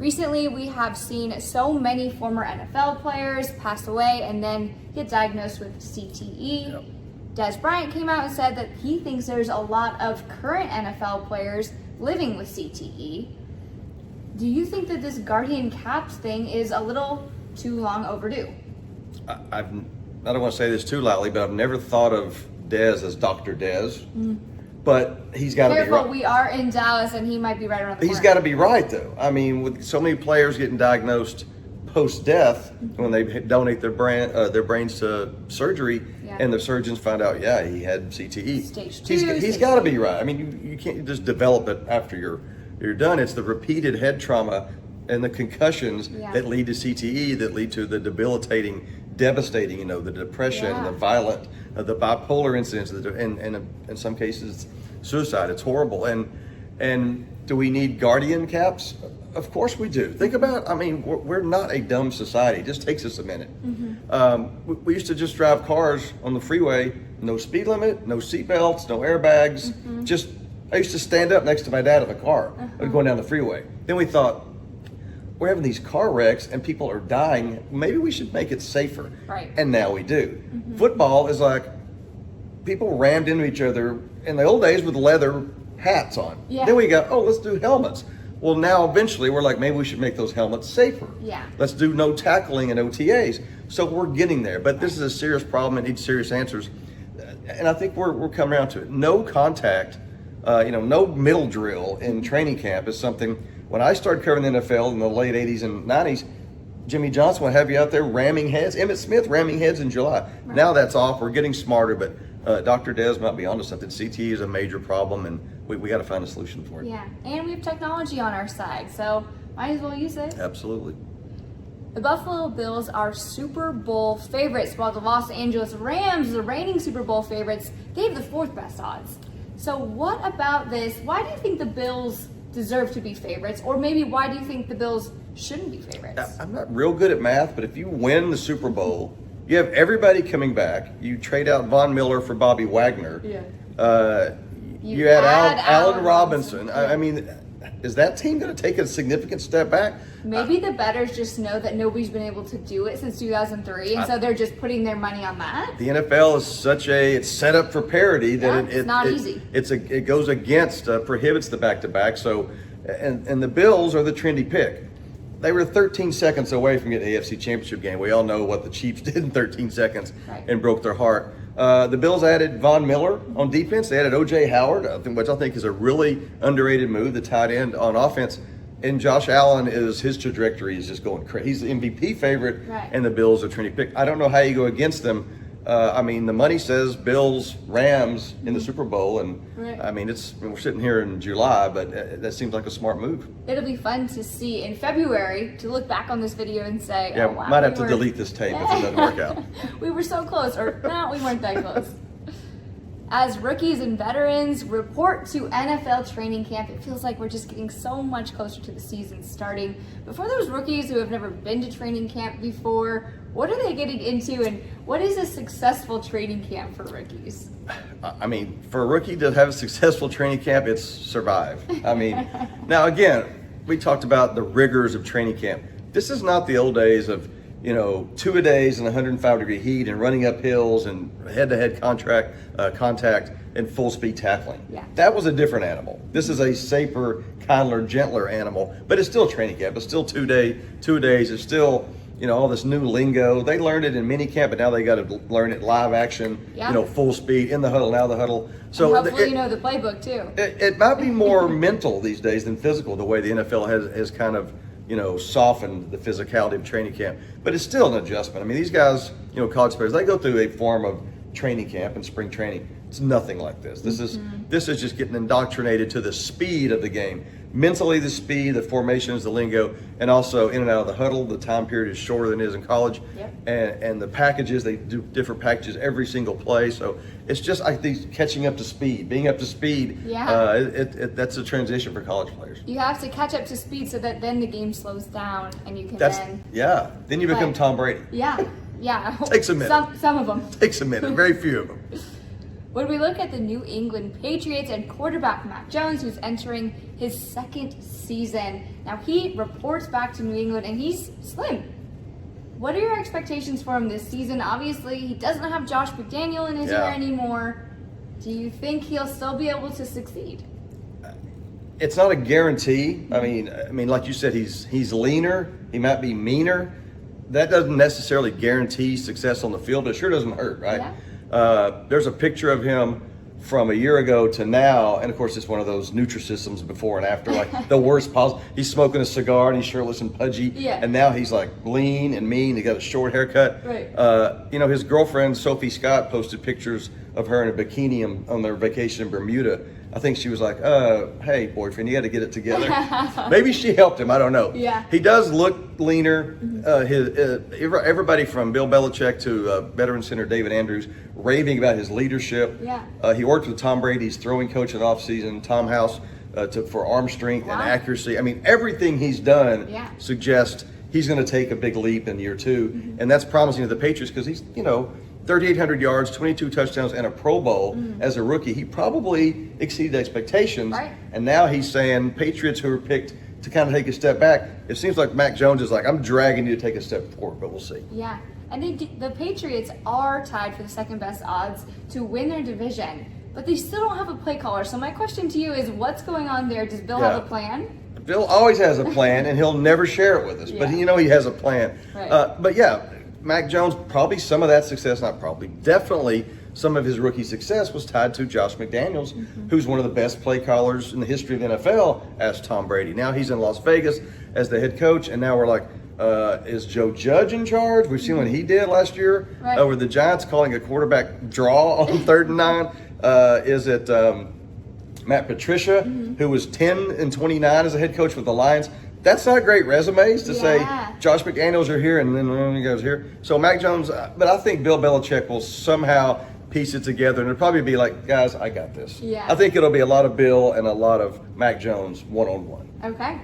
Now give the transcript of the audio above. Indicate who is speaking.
Speaker 1: Recently, we have seen so many former NFL players pass away and then get diagnosed with CTE.
Speaker 2: Yep.
Speaker 1: Des Bryant came out and said that he thinks there's a lot of current NFL players living with CTE. Do you think that this guardian caps thing is a little too long overdue?
Speaker 2: I don't want to say this too loudly, but I've never thought of Dez as Dr. Dez. But he's got to be
Speaker 1: Careful,
Speaker 2: right.
Speaker 1: we are in Dallas and he might be right around the corner.
Speaker 2: He's got to be right, though. I mean, with so many players getting diagnosed post-death when they donate their brains to surgery,
Speaker 1: Yeah.
Speaker 2: and the surgeons find out, yeah, he had CTE.
Speaker 1: Stage 2,
Speaker 2: He's
Speaker 1: stage
Speaker 2: got to
Speaker 1: 3.
Speaker 2: be right. I mean, you can't just develop it after you're done. It's the repeated head trauma and the concussions
Speaker 1: Yeah.
Speaker 2: that lead to CTE, that lead to the debilitating, devastating, the depression,
Speaker 1: Yeah.
Speaker 2: the violent, the bipolar incidents, and in some cases, suicide. It's horrible. And do we need guardian caps? Of course we do. Think about, we're not a dumb society. It just takes us a minute. We used to just drive cars on the freeway, no speed limit, no seat belts, no airbags. I used to stand up next to my dad in the car going down the freeway. Then we thought, we're having these car wrecks and people are dying. Maybe we should make it safer.
Speaker 1: Right.
Speaker 2: And now we do. Football is like people rammed into each other in the old days with leather hats on.
Speaker 1: Yeah.
Speaker 2: Then we go, let's do helmets. Well, now eventually we're like, maybe we should make those helmets safer.
Speaker 1: Yeah.
Speaker 2: Let's do no tackling and OTAs. So we're getting there, but this is a serious problem. It needs serious answers. And I think we're coming around to it. No contact, no middle drill in training camp is something. When I started covering the NFL in the late 80s and 90s, Jimmy Johnson would have you out there ramming heads. Emmitt Smith ramming heads in July.
Speaker 1: Right.
Speaker 2: Now that's off. We're getting smarter, but Dr. Dez might be onto something. CTE is a major problem, and we got to find a solution for it.
Speaker 1: Yeah, and we have technology on our side, so might as well use it.
Speaker 2: Absolutely.
Speaker 1: The Buffalo Bills are Super Bowl favorites, while the Los Angeles Rams, the reigning Super Bowl favorites, they have the fourth best odds. So what about this? Why do you think the Bills deserve to be favorites? Or maybe why do you think the Bills shouldn't be favorites?
Speaker 2: I'm not real good at math, but if you win the Super Bowl, you have everybody coming back. You trade out Von Miller for Bobby Wagner.
Speaker 1: Yeah.
Speaker 2: You add
Speaker 1: add
Speaker 2: Allen Robinson. Is that team going to take a significant step back?
Speaker 1: Maybe the bettors just know that nobody's been able to do it since 2003, and so they're just putting their money on that.
Speaker 2: The NFL is it's set up for parity that
Speaker 1: It's not easy.
Speaker 2: It goes against, prohibits the back-to-back. So, and the Bills are the trendy pick. They were 13 seconds away from getting the AFC Championship game. We all know what the Chiefs did in 13 seconds and broke their heart. The Bills added Von Miller on defense. They added O.J. Howard, which I think is a really underrated move, the tight end on offense. And Josh Allen, his trajectory is just going crazy. He's the MVP favorite, and the Bills are trendy pick. I don't know how you go against them. The money says Bills, Rams in the Super Bowl, and we're sitting here in July, but that seems like a smart move.
Speaker 1: It'll be fun to see in February, to look back on this video and say,
Speaker 2: Yeah,
Speaker 1: oh, wow,
Speaker 2: might have to delete this tape if it doesn't work out.
Speaker 1: We were so close, or no, we weren't that close. As rookies and veterans report to NFL training camp, it feels like we're just getting so much closer to the season starting. But for those rookies who have never been to training camp before, what are they getting into, and what is a successful training camp for rookies?
Speaker 2: For a rookie to have a successful training camp, it's survive. Now again, we talked about the rigors of training camp. This is not the old days of 2-a-days in 105-degree heat and running up hills and head-to-head contact and full-speed tackling.
Speaker 1: Yeah.
Speaker 2: That was a different animal. This is a safer, kinder, gentler animal, but it's still training camp. It's still 2 days. It's still all this new lingo. They learned it in mini camp, but now they got to learn it live action.
Speaker 1: Yeah.
Speaker 2: Full speed in the huddle, now the huddle. So
Speaker 1: and hopefully you know the playbook too.
Speaker 2: It might be more mental these days than physical. The way the NFL has kind of softened the physicality of training camp, but it's still an adjustment. These guys, college players, they go through a form of training camp and spring training. It's nothing like this. This is just getting indoctrinated to the speed of the game. Mentally, the speed, the formations, the lingo, and also in and out of the huddle. The time period is shorter than it is in college.
Speaker 1: Yep.
Speaker 2: And the packages, they do different packages every single play. So it's just, I think, catching up to speed, being up to speed.
Speaker 1: Yeah.
Speaker 2: That's a transition for college players.
Speaker 1: You have to catch up to speed so that then the game slows down and you can
Speaker 2: Then you become Tom Brady.
Speaker 1: Yeah.
Speaker 2: Takes a minute.
Speaker 1: Some of them.
Speaker 2: Takes a minute. Very few of them.
Speaker 1: When we look at the New England Patriots and quarterback Mac Jones, who's entering his second season, Now he reports back to New England and he's slim. What are your expectations for him this season? Obviously, he doesn't have Josh McDaniel in his ear anymore. Do you think he'll still be able to succeed?
Speaker 2: It's not a guarantee. I mean, like you said, he's leaner. He might be meaner. That doesn't necessarily guarantee success on the field, but it sure doesn't hurt, right? Yeah. There's a picture of him from a year ago to now, and of course it's one of those Nutrisystems before and after, like the worst possible. He's smoking a cigar and he's shirtless and pudgy, and now he's like lean and mean. He got a short haircut.
Speaker 1: Right.
Speaker 2: His girlfriend Sophie Scott posted pictures of her in a bikini on their vacation in Bermuda. I think she was like, hey, boyfriend, you got to get it together. Maybe she helped him. I don't know.
Speaker 1: Yeah.
Speaker 2: He does look leaner. Everybody from Bill Belichick to veteran center David Andrews raving about his leadership.
Speaker 1: Yeah.
Speaker 2: He worked with Tom Brady's throwing coach in the offseason, Tom House, for arm strength and accuracy. I mean, everything he's done suggests he's going to take a big leap in year two. And that's promising to the Patriots because he's, 3,800 yards, 22 touchdowns, and a Pro Bowl as a rookie. He probably exceeded expectations.
Speaker 1: Right.
Speaker 2: And now he's saying Patriots who are picked to kind of take a step back, it seems like Mac Jones is like, I'm dragging you to take a step forward, but we'll see.
Speaker 1: Yeah. And the Patriots are tied for the second best odds to win their division, but they still don't have a play caller. So my question to you is, what's going on there? Does Bill have a plan?
Speaker 2: Bill always has a plan, and he'll never share it with us. But he has a plan.
Speaker 1: Right.
Speaker 2: But yeah, Mac Jones, probably some of that success, not probably, definitely some of his rookie success was tied to Josh McDaniels, who's one of the best play callers in the history of the NFL, as Tom Brady. Now he's in Las Vegas as the head coach, and now we're like, is Joe Judge in charge? We've seen what he did last year over the Giants, calling a quarterback draw on 3rd and 9. Is it Matt Patricia, who was 10-29 as a head coach with the Lions? That's not great resumes to say Josh McDaniels are here and then he goes here. So Mac Jones, but I think Bill Belichick will somehow piece it together and it'll probably be like, guys, I got this.
Speaker 1: Yeah.
Speaker 2: I think it'll be a lot of Bill and a lot of Mac Jones one-on-one.
Speaker 1: Okay.